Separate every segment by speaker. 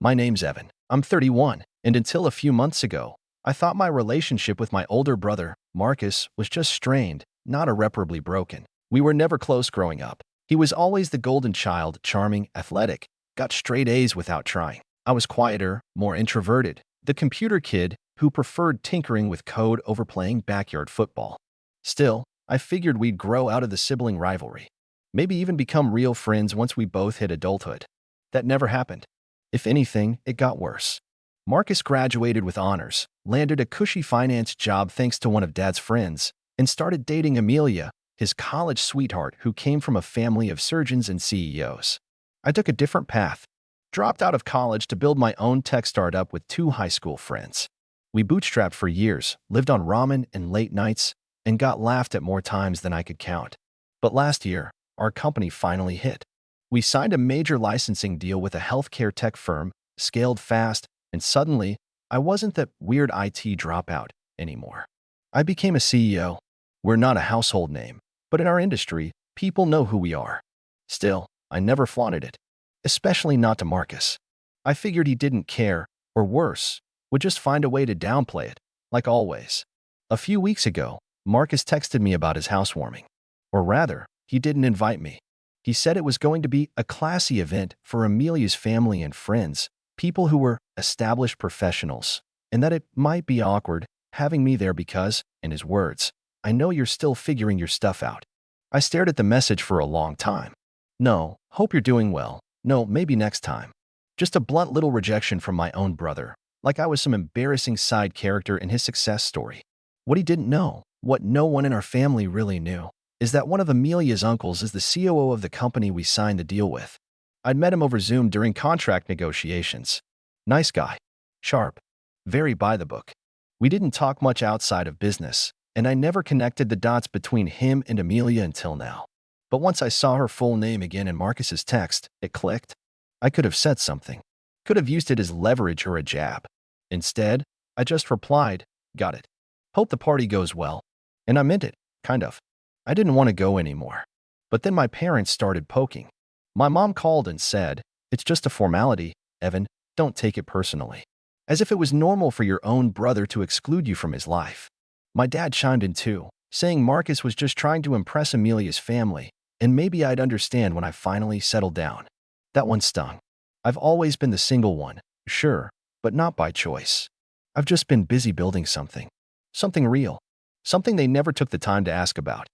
Speaker 1: My name's Evan. I'm 31, and until a few months ago, I thought my relationship with my older brother, Marcus, was just strained, not irreparably broken. We were never close growing up. He was always the golden child, charming, athletic, got straight A's without trying. I was quieter, more introverted, the computer kid who preferred tinkering with code over playing backyard football. Still, I figured we'd grow out of the sibling rivalry. Maybe even become real friends once we both hit adulthood. That never happened. If anything, it got worse. Marcus graduated with honors, landed a cushy finance job thanks to one of Dad's friends, and started dating Amelia, his college sweetheart who came from a family of surgeons and CEOs. I took a different path, dropped out of college to build my own tech startup with two high school friends. We bootstrapped for years, lived on ramen and late nights, and got laughed at more times than I could count. But last year, our company finally hit. We signed a major licensing deal with a healthcare tech firm, scaled fast, and suddenly, I wasn't that weird IT dropout anymore. I became a CEO. We're not a household name, but in our industry, people know who we are. Still, I never flaunted it, especially not to Marcus. I figured he didn't care, or worse, would just find a way to downplay it, like always. A few weeks ago, Marcus texted me about his housewarming. Or rather, he didn't invite me. He said it was going to be a classy event for Amelia's family and friends, people who were established professionals, and that it might be awkward having me there because, in his words, I know you're still figuring your stuff out. I stared at the message for a long time. No, hope you're doing well. No, maybe next time. Just a blunt little rejection from my own brother, like I was some embarrassing side character in his success story. What he didn't know, what no one in our family really knew, is that one of Amelia's uncles is the COO of the company we signed the deal with. I'd met him over Zoom during contract negotiations. Nice guy. Sharp. Very by the book. We didn't talk much outside of business, and I never connected the dots between him and Amelia until now. But once I saw her full name again in Marcus's text, it clicked. I could have said something. Could have used it as leverage or a jab. Instead, I just replied, got it. Hope the party goes well. And I meant it, kind of. I didn't want to go anymore. But then my parents started poking. My mom called and said, it's just a formality, Evan, don't take it personally. As if it was normal for your own brother to exclude you from his life. My dad chimed in too, saying Marcus was just trying to impress Amelia's family, and maybe I'd understand when I finally settled down. That one stung. I've always been the single one, sure, but not by choice. I've just been busy building something. Something real. Something they never took the time to ask about.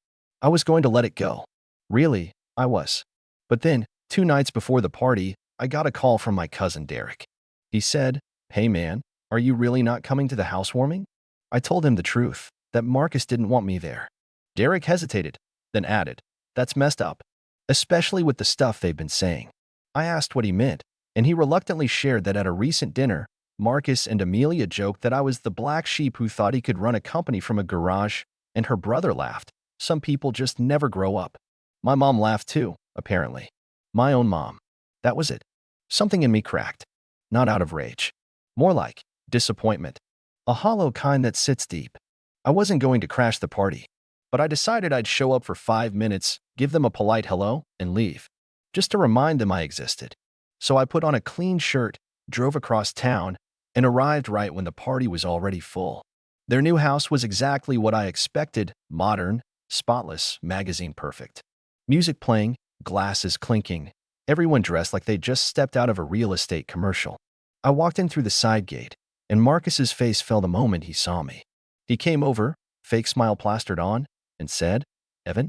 Speaker 1: I was going to let it go. Really, I was. But then, 2 nights before the party, I got a call from my cousin Derek. He said, hey man, are you really not coming to the housewarming? I told him the truth, that Marcus didn't want me there. Derek hesitated, then added, that's messed up. Especially with the stuff they've been saying. I asked what he meant, and he reluctantly shared that at a recent dinner, Marcus and Amelia joked that I was the black sheep who thought he could run a company from a garage, and her brother laughed. Some people just never grow up. My mom laughed too, apparently. My own mom. That was it. Something in me cracked. Not out of rage. More like disappointment. A hollow kind that sits deep. I wasn't going to crash the party, but I decided I'd show up for 5 minutes, give them a polite hello, and leave. Just to remind them I existed. So I put on a clean shirt, drove across town, and arrived right when the party was already full. Their new house was exactly what I expected, modern, spotless, magazine perfect. Music playing, glasses clinking, everyone dressed like they'd just stepped out of a real estate commercial. I walked in through the side gate, and Marcus's face fell the moment he saw me. He came over, fake smile plastered on, and said, Evan?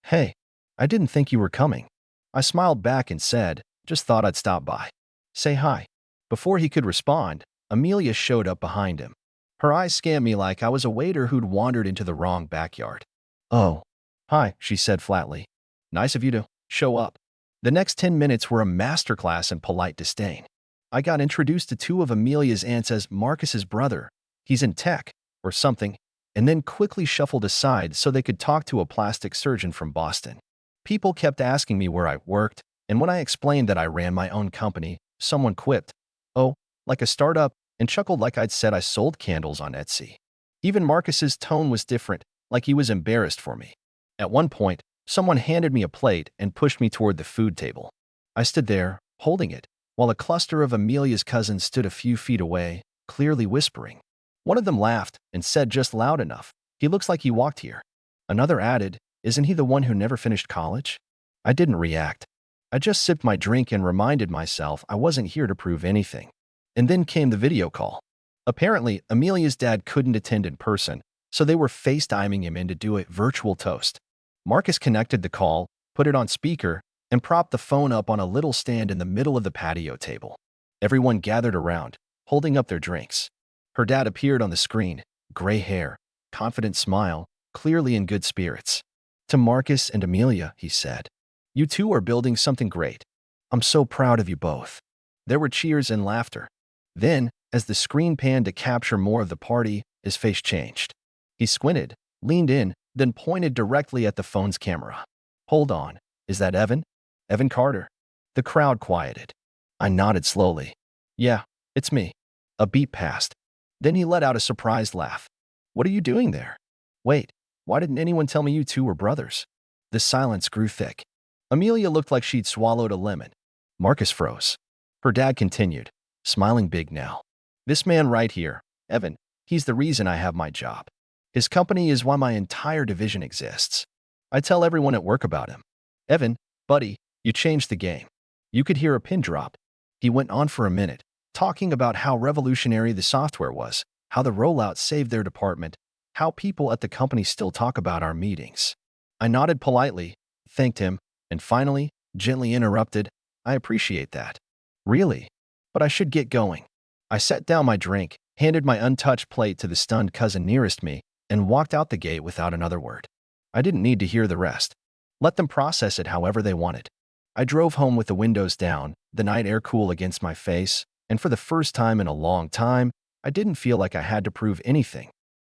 Speaker 1: Hey, I didn't think you were coming. I smiled back and said, just thought I'd stop by. Say hi. Before he could respond, Amelia showed up behind him. Her eyes scanned me like I was a waiter who'd wandered into the wrong backyard. Oh, hi, she said flatly. Nice of you to show up. The next 10 minutes were a masterclass in polite disdain. I got introduced to 2 of Amelia's aunts as Marcus's brother. He's in tech, or something, and then quickly shuffled aside so they could talk to a plastic surgeon from Boston. People kept asking me where I worked, and when I explained that I ran my own company, someone quipped, oh, like a startup, and chuckled like I'd said I sold candles on Etsy. Even Marcus's tone was different, like he was embarrassed for me. At one point, someone handed me a plate and pushed me toward the food table. I stood there, holding it, while a cluster of Amelia's cousins stood a few feet away, clearly whispering. One of them laughed and said just loud enough, "He looks like he walked here." Another added, "Isn't he the one who never finished college?" I didn't react. I just sipped my drink and reminded myself I wasn't here to prove anything. And then came the video call. Apparently, Amelia's dad couldn't attend in person, so they were FaceTiming him in to do a virtual toast. Marcus connected the call, put it on speaker, and propped the phone up on a little stand in the middle of the patio table. Everyone gathered around, holding up their drinks. Her dad appeared on the screen, gray hair, confident smile, clearly in good spirits. To Marcus and Amelia, he said, "You two are building something great. I'm so proud of you both." There were cheers and laughter. Then, as the screen panned to capture more of the party, his face changed. He squinted, leaned in, then pointed directly at the phone's camera. "Hold on, is that Evan? Evan Carter?" The crowd quieted. I nodded slowly. "Yeah, it's me." A beat passed. Then he let out a surprised laugh. "What are you doing there? Wait, why didn't anyone tell me you two were brothers?" The silence grew thick. Amelia looked like she'd swallowed a lemon. Marcus froze. Her dad continued, smiling big now. "This man right here, Evan, he's the reason I have my job. His company is why my entire division exists. I tell everyone at work about him. Evan, buddy, you changed the game." You could hear a pin drop. He went on for a minute, talking about how revolutionary the software was, how the rollout saved their department, how people at the company still talk about our meetings. I nodded politely, thanked him, and finally, gently interrupted, "I appreciate that. Really? But I should get going." I set down my drink, handed my untouched plate to the stunned cousin nearest me, and walked out the gate without another word. I didn't need to hear the rest. Let them process it however they wanted. I drove home with the windows down, the night air cool against my face, and for the first time in a long time, I didn't feel like I had to prove anything.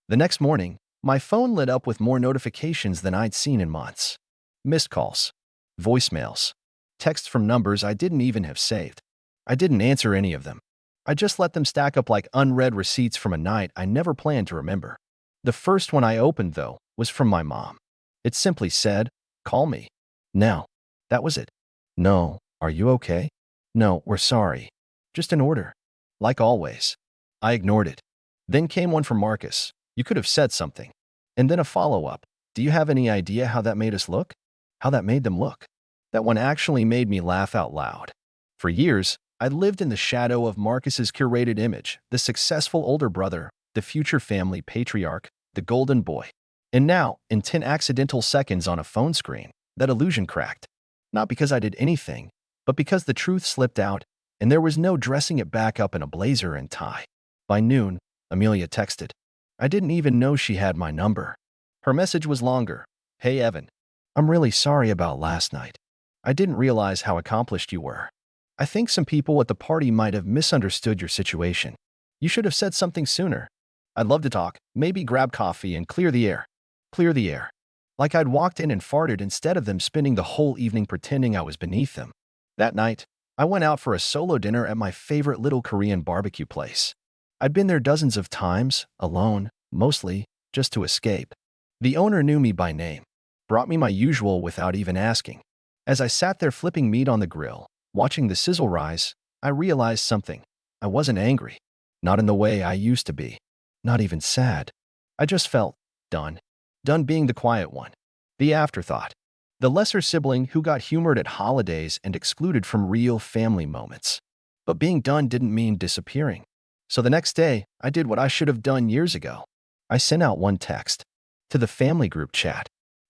Speaker 1: The next morning, my phone lit up with more notifications than I'd seen in months. Missed calls, voicemails, texts from numbers I didn't even have saved. I didn't answer any of them. I just let them stack up like unread receipts from a night I never planned to remember. The first one I opened, though, was from my mom. It simply said, "Call me now." That was it. "No, are you okay?" "No, we're sorry. Just an order." Like always. I ignored it. Then came one from Marcus. "You could have said something." And then a follow-up. "Do you have any idea how that made us look?" How that made them look. That one actually made me laugh out loud. For years, I lived in the shadow of Marcus's curated image, the successful older brother, the future family patriarch, the golden boy. And now, in 10 accidental seconds on a phone screen, that illusion cracked. Not because I did anything, but because the truth slipped out, and there was no dressing it back up in a blazer and tie. By noon, Amelia texted. I didn't even know she had my number. Her message was longer. "Hey Evan, I'm really sorry about last night. I didn't realize how accomplished you were. I think some people at the party might have misunderstood your situation. You should have said something sooner. I'd love to talk, maybe grab coffee and clear the air." Clear the air. Like I'd walked in and farted instead of them spending the whole evening pretending I was beneath them. That night, I went out for a solo dinner at my favorite little Korean barbecue place. I'd been there dozens of times, alone, mostly, just to escape. The owner knew me by name, brought me my usual without even asking. As I sat there flipping meat on the grill, watching the sizzle rise, I realized something. I wasn't angry. Not in the way I used to be. Not even sad. I just felt done. Done being the quiet one. The afterthought. The lesser sibling who got humored at holidays and excluded from real family moments. But being done didn't mean disappearing. So the next day, I did what I should have done years ago. I sent out one text. To the family group chat.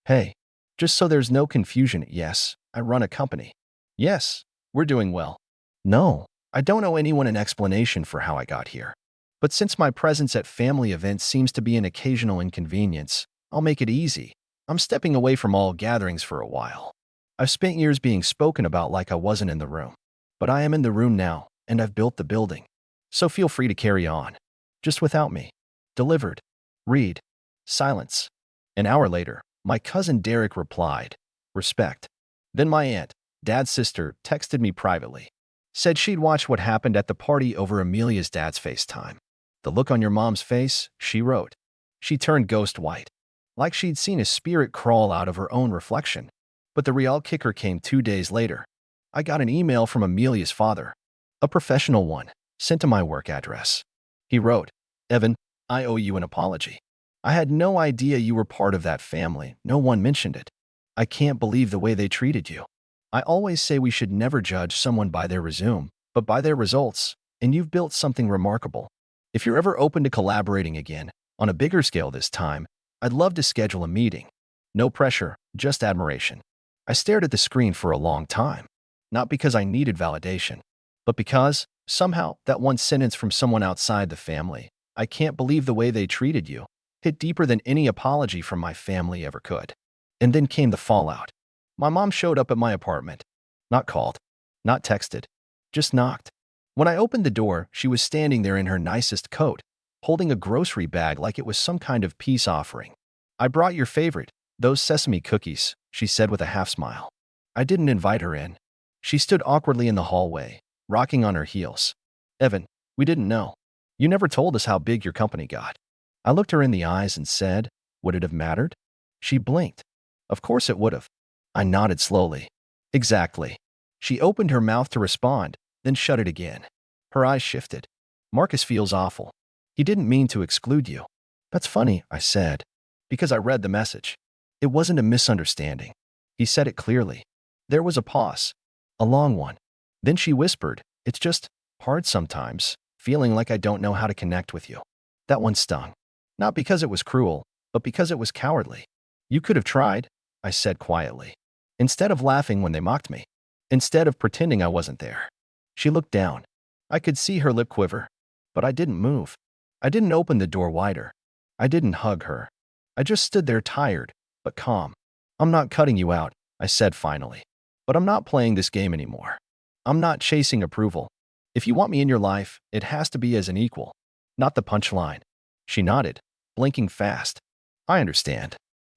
Speaker 1: "Hey, just so there's no confusion, yes, I run a company. Yes, we're doing well. No, I don't owe anyone an explanation for how I got here. But since my presence at family events seems to be an occasional inconvenience, I'll make it easy. I'm stepping away from all gatherings for a while. I've spent years being spoken about like I wasn't in the room. But I am in the room now, and I've built the building. So feel free to carry on. Just without me." Delivered. Read. Silence. An hour later, my cousin Derek replied, "Respect." Then my aunt, Dad's sister, texted me privately. Said she'd watched what happened at the party over Amelia's dad's FaceTime. "The look on your mom's face," she wrote. She turned ghost white. Like she'd seen a spirit crawl out of her own reflection. But the real kicker came 2 days later. I got an email from Amelia's father. A professional one, sent to my work address. He wrote, "Evan, I owe you an apology. I had no idea you were part of that family. No one mentioned it. I can't believe the way they treated you. I always say we should never judge someone by their resume, but by their results, and you've built something remarkable. If you're ever open to collaborating again, on a bigger scale this time, I'd love to schedule a meeting. No pressure, just admiration." I stared at the screen for a long time, not because I needed validation, but because, somehow, that one sentence from someone outside the family, "I can't believe the way they treated you," hit deeper than any apology from my family ever could. And then came the fallout. My mom showed up at my apartment. Not called, not texted, just knocked. When I opened the door, she was standing there in her nicest coat, holding a grocery bag like it was some kind of peace offering. "I brought your favorite, those sesame cookies," she said with a half smile. I didn't invite her in. She stood awkwardly in the hallway, rocking on her heels. "Evan, we didn't know. You never told us how big your company got." I looked her in the eyes and said, "Would it have mattered?" She blinked. "Of course it would have." I nodded slowly. "Exactly." She opened her mouth to respond, then shut it again. Her eyes shifted. "Marcus feels awful. He didn't mean to exclude you." "That's funny," I said, because I read the message. It wasn't a misunderstanding. He said it clearly. There was a pause, a long one. Then she whispered, "It's just hard sometimes, feeling like I don't know how to connect with you." That one stung. Not because it was cruel, but because it was cowardly. "You could have tried," I said quietly. Instead of laughing when they mocked me. Instead of pretending I wasn't there. She looked down. I could see her lip quiver. But I didn't move. I didn't open the door wider. I didn't hug her. I just stood there tired, but calm. "I'm not cutting you out," I said finally. "But I'm not playing this game anymore. I'm not chasing approval. If you want me in your life, it has to be as an equal, not the punchline." She nodded, blinking fast. "I understand."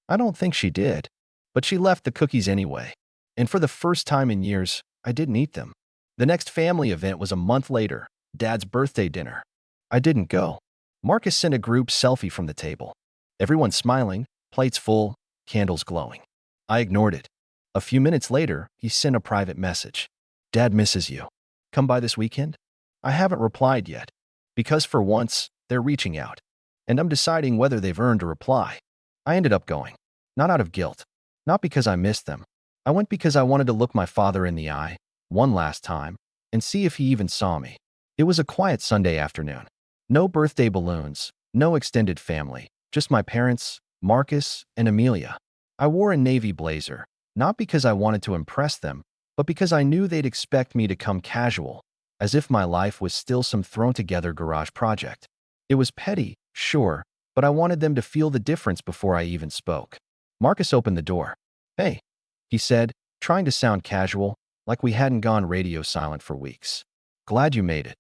Speaker 1: I don't think she did. But she left the cookies anyway. And for the first time in years, I didn't eat them. The next family event was a month later, Dad's birthday dinner. I didn't go. Marcus sent a group selfie from the table. Everyone smiling, plates full, candles glowing. I ignored it. A few minutes later, he sent a private message. "Dad misses you. Come by this weekend?" I haven't replied yet, because for once, they're reaching out. And I'm deciding whether they've earned a reply. I ended up going. Not out of guilt. Not because I missed them. I went because I wanted to look my father in the eye, one last time, and see if he even saw me. It was a quiet Sunday afternoon. No birthday balloons, no extended family, just my parents, Marcus, and Amelia. I wore a navy blazer, not because I wanted to impress them, but because I knew they'd expect me to come casual, as if my life was still some thrown-together garage project. It was petty, sure, but I wanted them to feel the difference before I even spoke. Marcus opened the door. "Hey," he said, trying to sound casual, like we hadn't gone radio silent for weeks. "Glad you made it."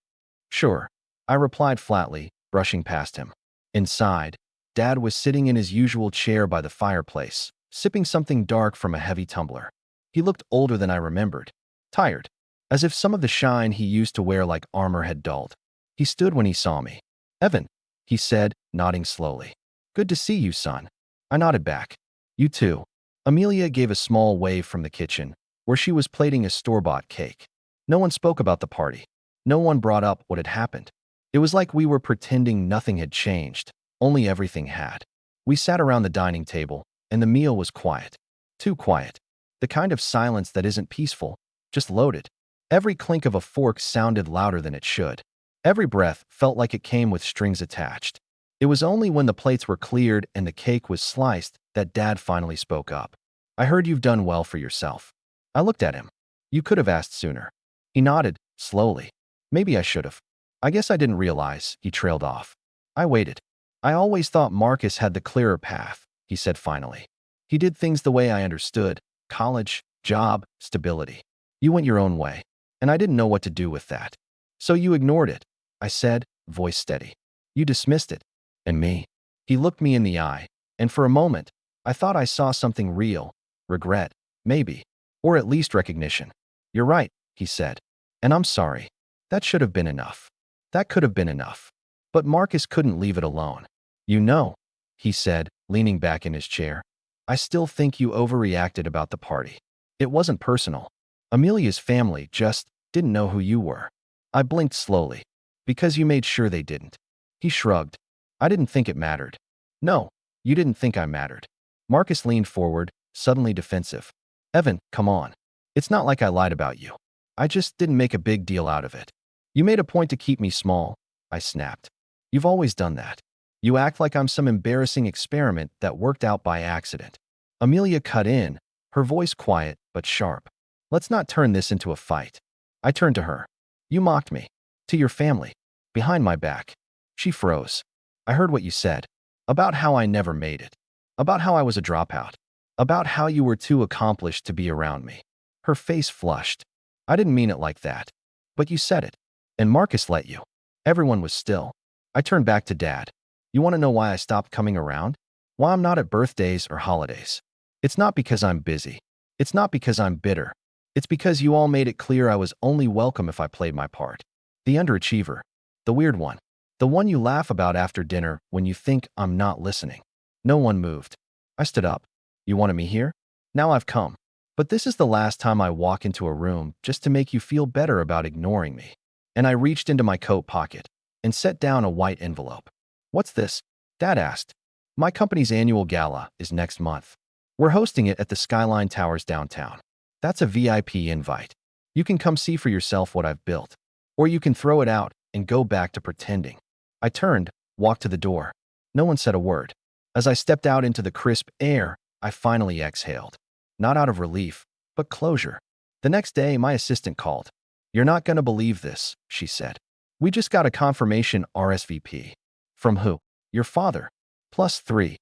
Speaker 1: "Sure," I replied flatly, brushing past him. Inside, Dad was sitting in his usual chair by the fireplace, sipping something dark from a heavy tumbler. He looked older than I remembered, tired, as if some of the shine he used to wear like armor had dulled. He stood when he saw me. "Evan," he said, nodding slowly. "Good to see you, son." I nodded back. "You too." Amelia gave a small wave from the kitchen, where she was plating a store-bought cake. No one spoke about the party. No one brought up what had happened. It was like we were pretending nothing had changed, only everything had. We sat around the dining table, and the meal was quiet. Too quiet. The kind of silence that isn't peaceful, just loaded. Every clink of a fork sounded louder than it should. Every breath felt like it came with strings attached. It was only when the plates were cleared and the cake was sliced that Dad finally spoke up. "I heard you've done well for yourself." I looked at him. "You could have asked sooner." He nodded, slowly. "Maybe I should have. I guess I didn't realize," he trailed off. I waited. "I always thought Marcus had the clearer path," he said finally. "He did things the way I understood. College, job, stability. You went your own way, and I didn't know what to do with that. So you ignored it," I said, voice steady. "You dismissed it. And me." He looked me in the eye, and for a moment, I thought I saw something real. Regret, maybe. Or at least recognition. "You're right," he said. "And I'm sorry. That should have been enough. That could have been enough." But Marcus couldn't leave it alone. "You know," he said, leaning back in his chair, "I still think you overreacted about the party. It wasn't personal. Amelia's family just didn't know who you were. I blinked slowly. Because you made sure they didn't. He shrugged. I didn't think it mattered. No, you didn't think I mattered. Marcus leaned forward, suddenly defensive. Evan, come on. It's not like I lied about you. I just didn't make a big deal out of it. You made a point to keep me small, I snapped. You've always done that. You act like I'm some embarrassing experiment that worked out by accident. Amelia cut in, her voice quiet but sharp. Let's not turn this into a fight. I turned to her. You mocked me. To your family. Behind my back. She froze. I heard what you said. About how I never made it. About how I was a dropout. About how you were too accomplished to be around me. Her face flushed. I didn't mean it like that. But you said it. And Marcus let you. Everyone was still. I turned back to Dad. You want to know why I stopped coming around? Why I'm not at birthdays or holidays? It's not because I'm busy. It's not because I'm bitter. It's because you all made it clear I was only welcome if I played my part. The underachiever. The weird one. The one you laugh about after dinner when you think I'm not listening. No one moved. I stood up. You wanted me here? Now I've come. But this is the last time I walk into a room just to make you feel better about ignoring me. And I reached into my coat pocket and set down a white envelope. What's this? Dad asked. My company's annual gala is next month. We're hosting it at the Skyline Towers downtown. That's a VIP invite. You can come see for yourself what I've built. Or you can throw it out and go back to pretending. I turned, walked to the door. No one said a word. As I stepped out into the crisp air, I finally exhaled. Not out of relief, but closure. The next day, my assistant called. You're not going to believe this, she said. We just got a confirmation RSVP. From who? Your father. +3.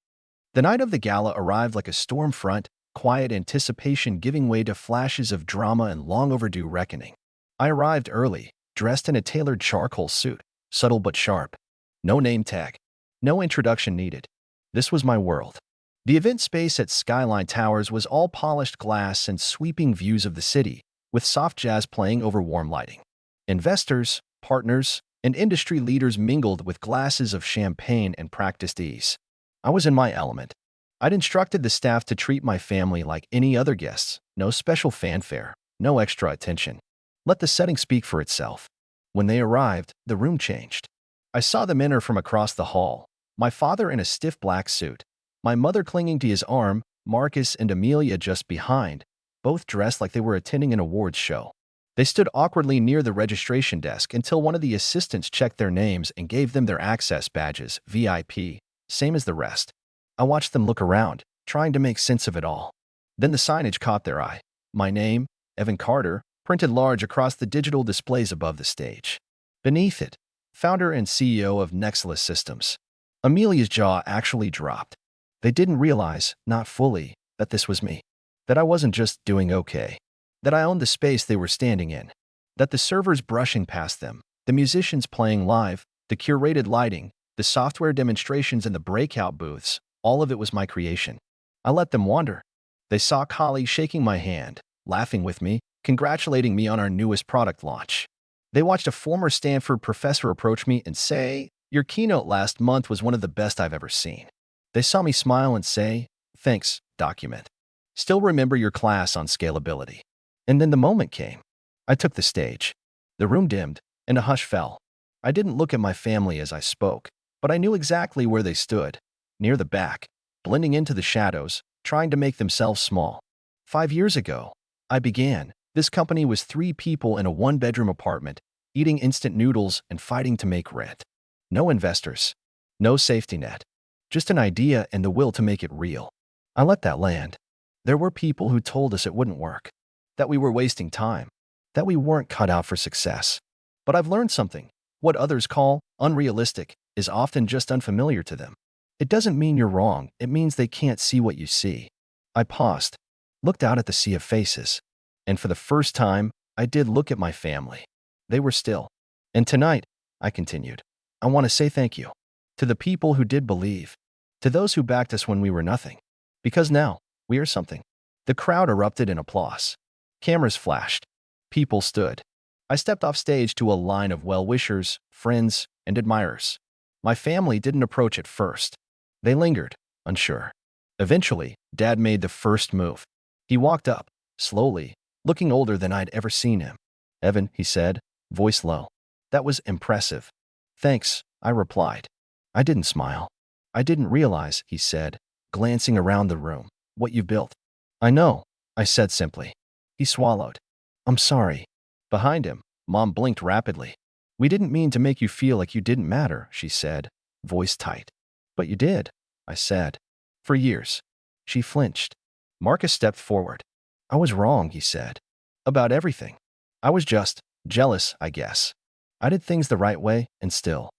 Speaker 1: The night of the gala arrived like a storm front, quiet anticipation giving way to flashes of drama and long overdue reckoning. I arrived early, dressed in a tailored charcoal suit, subtle but sharp. No name tag. No introduction needed. This was my world. The event space at Skyline Towers was all polished glass and sweeping views of the city, with soft jazz playing over warm lighting. Investors, partners, and industry leaders mingled with glasses of champagne and practiced ease. I was in my element. I'd instructed the staff to treat my family like any other guests. No special fanfare, no extra attention. Let the setting speak for itself. When they arrived, the room changed. I saw them enter from across the hall, my father in a stiff black suit, my mother clinging to his arm, Marcus and Amelia just behind, both dressed like they were attending an awards show. They stood awkwardly near the registration desk until one of the assistants checked their names and gave them their access badges, VIP, same as the rest. I watched them look around, trying to make sense of it all. Then the signage caught their eye. My name, Evan Carter, printed large across the digital displays above the stage. Beneath it, founder and CEO of Nexus Systems. Amelia's jaw actually dropped. They didn't realize, not fully, that this was me. That I wasn't just doing okay. That I owned the space they were standing in. That the servers brushing past them, the musicians playing live, the curated lighting, the software demonstrations and the breakout booths, all of it was my creation. I let them wander. They saw colleagues shaking my hand, laughing with me, congratulating me on our newest product launch. They watched a former Stanford professor approach me and say, "Your keynote last month was one of the best I've ever seen." They saw me smile and say, "Thanks, document. Still remember your class on scalability." And then the moment came. I took the stage. The room dimmed, and a hush fell. I didn't look at my family as I spoke, but I knew exactly where they stood, near the back, blending into the shadows, trying to make themselves small. 5 years ago, I began. This company was 3 people in a 1-bedroom apartment, eating instant noodles and fighting to make rent. No investors. No safety net. Just an idea and the will to make it real. I let that land. There were people who told us it wouldn't work, that we were wasting time, that we weren't cut out for success. But I've learned something. What others call unrealistic is often just unfamiliar to them. It doesn't mean you're wrong. It means they can't see what you see. I paused, looked out at the sea of faces. And for the first time, I did look at my family. They were still. And tonight, I continued, I want to say thank you. To the people who did believe. To those who backed us when we were nothing. Because now, we are something. The crowd erupted in applause. Cameras flashed. People stood. I stepped off stage to a line of well-wishers, friends, and admirers. My family didn't approach at first. They lingered, unsure. Eventually, Dad made the first move. He walked up, slowly, looking older than I'd ever seen him. "Evan," he said, voice low. That was impressive. Thanks, I replied. I didn't smile. I didn't realize, he said, glancing around the room, what you built. I know, I said simply. He swallowed. I'm sorry. Behind him, Mom blinked rapidly. We didn't mean to make you feel like you didn't matter, she said, voice tight. But you did, I said. For years. She flinched. Marcus stepped forward. I was wrong, he said. About everything. I was just jealous, I guess. I did things the right way, and still.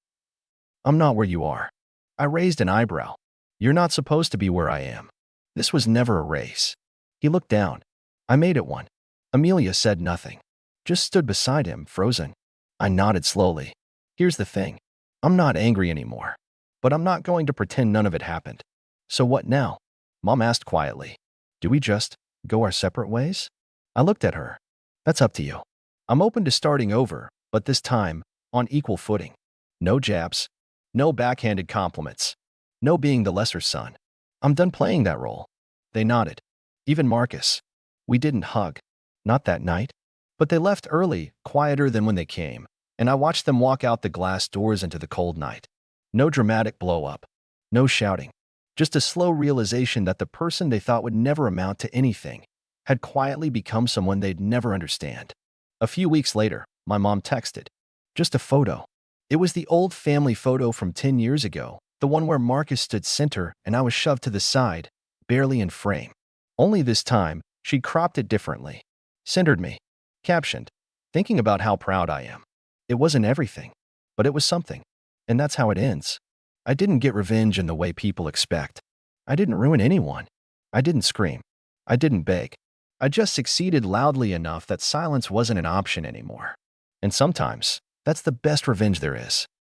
Speaker 1: I'm not where you are. I raised an eyebrow. You're not supposed to be where I am. This was never a race. He looked down. I made it one. Amelia said nothing. Just stood beside him, frozen. I nodded slowly. Here's the thing. I'm not angry anymore. But I'm not going to pretend none of it happened. So what now? Mom asked quietly. Do we just go our separate ways? I looked at her. That's up to you. I'm open to starting over, but this time, on equal footing. No jabs. No backhanded compliments. No being the lesser son. I'm done playing that role. They nodded. Even Marcus. We didn't hug. Not that night. But they left early, quieter than when they came, and I watched them walk out the glass doors into the cold night. No dramatic blow-up. No shouting. Just a slow realization that the person they thought would never amount to anything had quietly become someone they'd never understand. A few weeks later, my mom texted. Just a photo. It was the old family photo from 10 years ago, the one where Marcus stood center and I was shoved to the side, barely in frame. Only this time, she cropped it differently. Centered me. Captioned, thinking about how proud I am. It wasn't everything, but it was something. And that's how it ends. I didn't get revenge in the way people expect. I didn't ruin anyone. I didn't scream. I didn't beg. I just succeeded loudly enough that silence wasn't an option anymore. And sometimes, that's the best revenge there is.